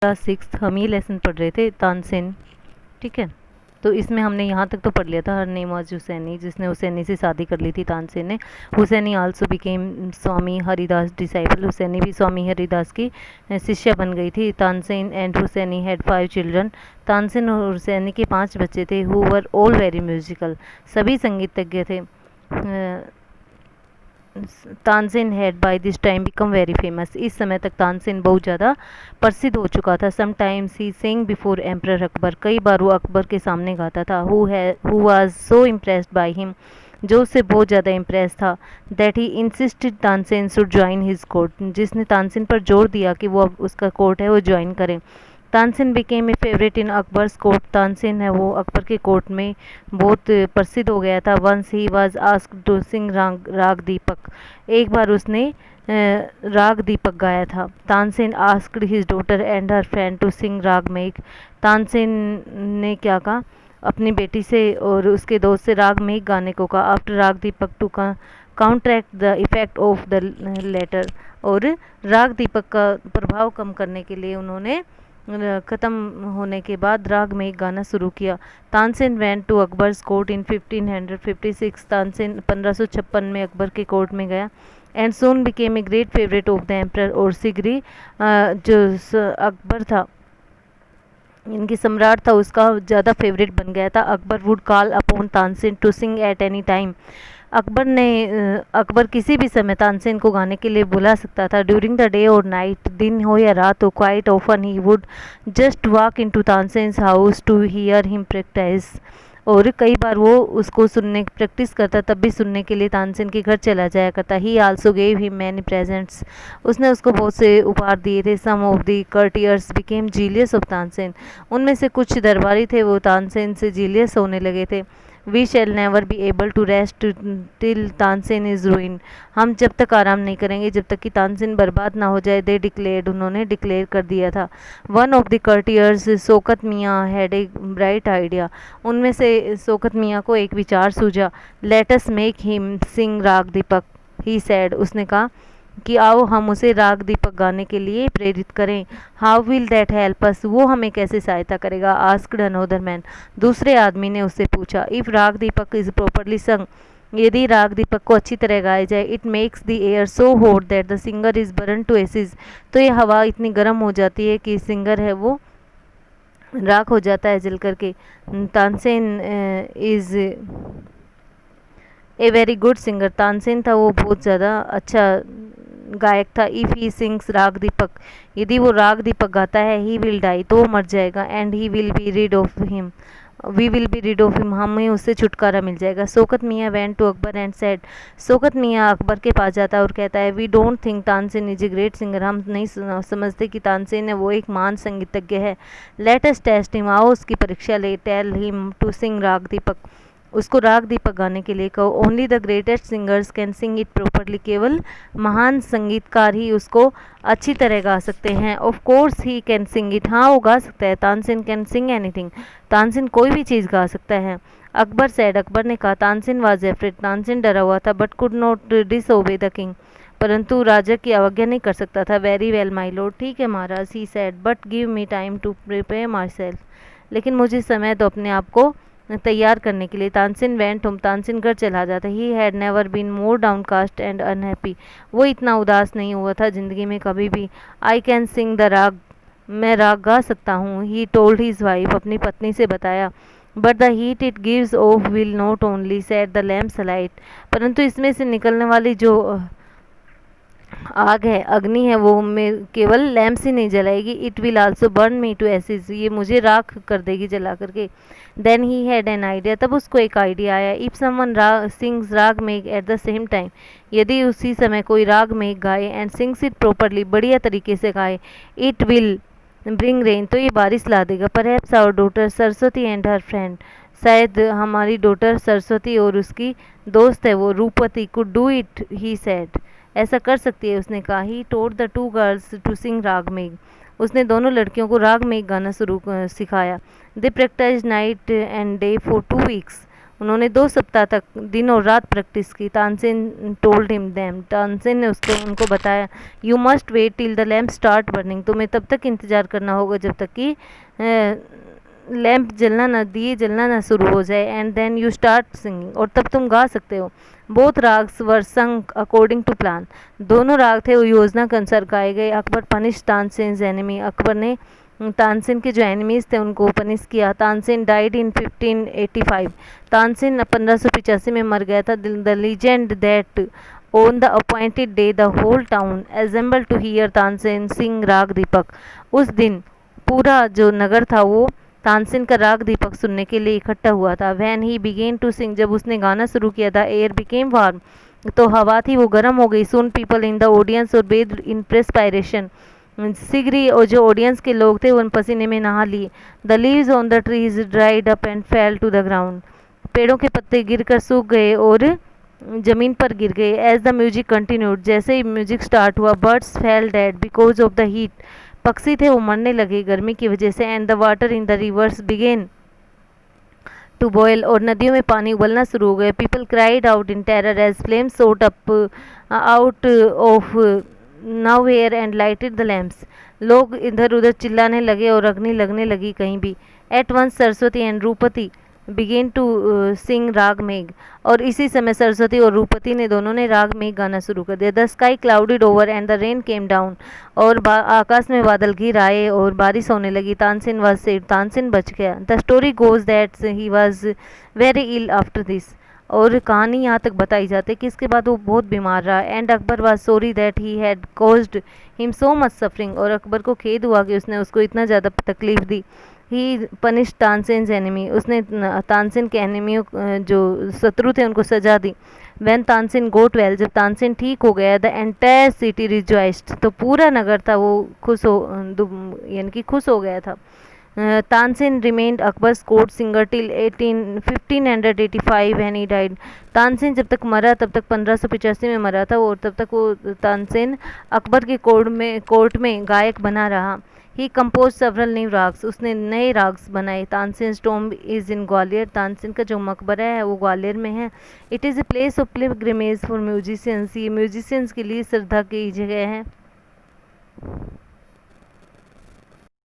Class 6 हम ये lesson पढ़ रहे थे तानसेन। ठीक है, तो इसमें हमने यहाँ तक तो पढ़ लिया था, हर नेम वाज हुसैनी, जिसने हुसैनी से शादी कर ली थी तानसेन ने। Husaini also became Swami Haridas disciple, Husaini भी स्वामी हरिदास की शिष्या बन गई थी। Tansen and Husaini had 5 children, Tansen और हुसैनी के 5 बच्चे थे। Who were all very musical, सभी संगीतज्ञ थे। Tansen had by this time become very famous, इस समय तक तानसेन बहुत ज़्यादा प्रसिद्ध हो चुका था। Sometimes he Singh before emperor Akbar, कई बार वो अकबर के सामने गाता था। Who was so impressed by him, जो उससे बहुत ज़्यादा इम्प्रेस था। That he insisted Tansen should join his court, जिसने तानसेन पर जोर दिया कि वो अब उसका कोर्ट है वो ज्वाइन करें। Tansen became a favourite in Akbar's court, Tansen है वो अकबर के कोर्ट में बहुत प्रसिद्ध हो गया था। Once he was asked to sing राग दीपक, एक बार उसने राग दीपक गाया था। Tansen asked his daughter and her friend to sing राग मेघ, तानसेन ने क्या कहा, अपनी बेटी से और उसके दोस्त से राग मेघ गाने को कहा। After raag Deepak to counteract the effect of the latter, और राग दीपक का प्रभाव कम करने के लिए उन्होंने ख़त्म होने के बाद राग में गाना शुरू किया। Tansen went to Akbar's court in 1556, Tansen 1556 में अकबर के कोर्ट में गया। And soon became a great favourite of the emperor, और शीघ्र जो अकबर था, इनकी सम्राट था, उसका ज़्यादा फेवरेट बन गया था। Akbar would call upon Tansen to sing at any time, Akbar किसी भी समय तानसेन को गाने के लिए बुला सकता था। ड्यूरिंग द डे और नाइट, दिन हो या रात हो, quite often he would just walk into Tansen's house to hear him practise, और कई बार वो उसको सुनने प्रैक्टिस करता तब भी सुनने के लिए तानसेन के घर चला जाया करता। He also gave him many presents, उसने उसको बहुत से उपहार दिए थे। Some of the courtiers became jealous of Tansen, उनमें से कुछ दरबारी थे वो तानसेन से जीलियस होने लगे थे। We shall never be able to rest till Tansen is ruin, हम जब तक आराम नहीं करेंगे जब तक कि तानसेन बर्बाद ना हो जाए। दे डिक्लेयर्ड, उन्होंने डिक्लेयर कर दिया था। वन ऑफ द कर्टियर्स शौकत मियाँ हैड ए ब्राइट आइडिया, उनमें से शौकत मियाँ को एक विचार सूझा। लेटस मेक हिम सिंग राग दीपक, ही सैड, उसने कहा कि आओ हम उसे राग दीपक गाने के लिए प्रेरित करें। How will that help us, वो हमें कैसे सहायता करेगा। आस्क्ड अनदर मैन, दूसरे आदमी ने उससे पूछा। इफ राग दीपक इज प्रॉपरली संग, यदि राग दीपक को अच्छी तरह गाया जाए। It makes the air so hot that the singer is burn to ashes, तो ये हवा इतनी गर्म हो जाती है कि सिंगर है वो राख हो जाता है जल करके। Tansen is a very good singer, Tansen था वो बहुत ज़्यादा अच्छा गायक था। इफ़ ही सिंग्स राग दीपक, यदि वो राग दीपक गाता है, ही विल डाई, तो वो मर जाएगा। And he will be rid of him, we will be rid of him, हमें उससे छुटकारा मिल जाएगा। Shaukat Miyan went to Akbar and said, Shaukat Miyan Akbar के पास जाता है और कहता है, we don't think Tansen is a great singer, हम नहीं समझते कि तानसेन है वो एक महान संगीतज्ञ है। लेट अस टेस्ट हिम, आओ उसकी परीक्षा ले। टेल हिम टू सिंग राग दीपक, उसको राग दीपक गाने के लिए कहो। Only the greatest singers can sing it properly, केवल महान संगीतकार ही उसको अच्छी तरह गा सकते हैं। Of course he can sing it, हाँ वो गा सकता है। Tansen can sing anything, Tansen कोई भी चीज़ गा सकता है। अकबर सैड, अकबर ने कहा। तानसेन वाज एफ्रेड, तानसेन डरा हुआ था। But could not disobey the king, परंतु राजा की अवज्ञा नहीं कर सकता था। वेरी वेल माई लॉर्ड, ठीक है महाराज, he said, but give me time to prepare myself, लेकिन मुझे समय दो अपने आप को तैयार करने के लिए। तानसेन वेंट होम, तानसेन घर चला जाता। He had never been more downcast and unhappy, वो इतना उदास नहीं हुआ था ज़िंदगी में कभी भी। आई कैन सिंग द राग, मैं राग गा सकता हूँ। ही टोल्ड हिज वाइफ, अपनी पत्नी से बताया। But the heat it gives off will not only set the lamps light, परंतु इसमें से निकलने वाली जो आग है, अग्नि है, वो में केवल लैम्प ही नहीं जलाएगी। It will also burn me to ashes, ये मुझे राख कर देगी जला करके। Then he had an idea, तब उसको एक आइडिया आया। इफ समवन सिंग्स राग मेघ एट द सेम टाइम, यदि उसी समय कोई राग मेघ गाए एंड सिंग्स इट प्रॉपरली, बढ़िया तरीके से गाए, इट विल ब्रिंग रेन, तो ये बारिश ला देगा। Perhaps our daughter Saraswati and her friend, शायद हमारी डॉटर सरस्वती और उसकी दोस्त है वो Roopvati, could do it, he said, ऐसा कर सकती है उसने कहा। He told the two girls to sing राग मेघ, उसने दोनों लड़कियों को राग मेघ गाना सिखाया। They practice night and day for 2 weeks, उन्होंने 2 सप्ताह तक दिन और रात प्रैक्टिस की। Tansen told him them, Tansen ने उनको बताया, you must wait till the lamp start burning, तुम्हें तब तक इंतजार करना होगा जब तक कि लैम्प जलना ना, दिए जलना ना शुरू हो जाए, and then you start singing, और तब तुम गा सकते हो। बोथ राग्स वर संग अकॉर्डिंग टू प्लान, दोनों राग थे वो योजना के अनुसार गाए गए। अकबर पनिश तानसेन एनिमी, अकबर ने तानसेन के जो एनिमीज थे उनको पनिश किया। तानसेन डाइड इन 1585, तानसेन 1585 में मर गया था। The legend that on the appointed day the whole town assemble to hear Tansen sing राग दीपक, उस दिन पूरा जो नगर था वो तानसेन का राग दीपक सुनने के लिए इकट्ठा हुआ था। When he began to sing, जब उसने गाना शुरू किया था, एयर बिकेम वार्म, तो हवा थी वो गर्म हो गई। सून पीपल इन द ऑडियंस और बेद इन प्रेस्पायरेशन, शीघ्र और जो ऑडियंस के लोग थे उन पसीने में नहा लिए। The leaves on the trees dried up and fell to the ground, पेड़ों के पत्ते गिरकर सूख गए और जमीन पर गिर गए। एज द म्यूजिक कंटिन्यूड, जैसे ही म्यूजिक स्टार्ट हुआ, birds fell dead because of the heat, पक्षी थे वो मरने लगे गर्मी की वजह से। And the water in the rivers began to boil, और नदियों में पानी उबलना शुरू हो गया। People cried out in terror as flames shot up out of now air and lighted the lamps, लोग इधर उधर चिल्लाने लगे और अग्नि लगने लगी कहीं भी। At once Saraswati and Rupati began to sing राग मेघ, और इसी समय सरस्वती और रूपति ने दोनों ने राग मेघ गाना शुरू कर दिया। The sky clouded over and the rain came down, और आकाश में बादल घिर आए और बारिश होने लगी। तानसेन वाज सेव्ड, तानसेन बच गया। The story goes that he was very ill after this, और कहानी यहाँ तक बताई जाती है कि इसके बाद वो बहुत बीमार रहा। And Akbar was sorry that he had caused him so much suffering, और अकबर को खेद हुआ कि उसने उसको इतना ज़्यादा तकलीफ दी। ही पनिश तानसेन एनिमी, उसने तानसेन के एनिमियों जो शत्रु थे उनको सजा दी। वैन तानसेन गोट वेल, जब तानसेन ठीक हो गया, द एंटायर सिटी रिजॉइस्ड, तो पूरा नगर था वो खुश हो, यानी कि खुश हो गया था। Tansen remained Akbar's court singer till 1585 when he died, Tansen जब तक मरा तब तक 1585 में मरा था और तब तक वो तानसेन अकबर के कोर्ट में गायक बना रहा। ही कंपोज सेवरल न्यू राग्स, उसने नए राग्स बनाए। Tansen tomb is in Gwalior, Tansen का जो मकबरा है वो ग्वालियर में है। It is a place of pilgrimage for musicians, ये म्यूजिशियंस के लिए श्रद्धा की जगह है।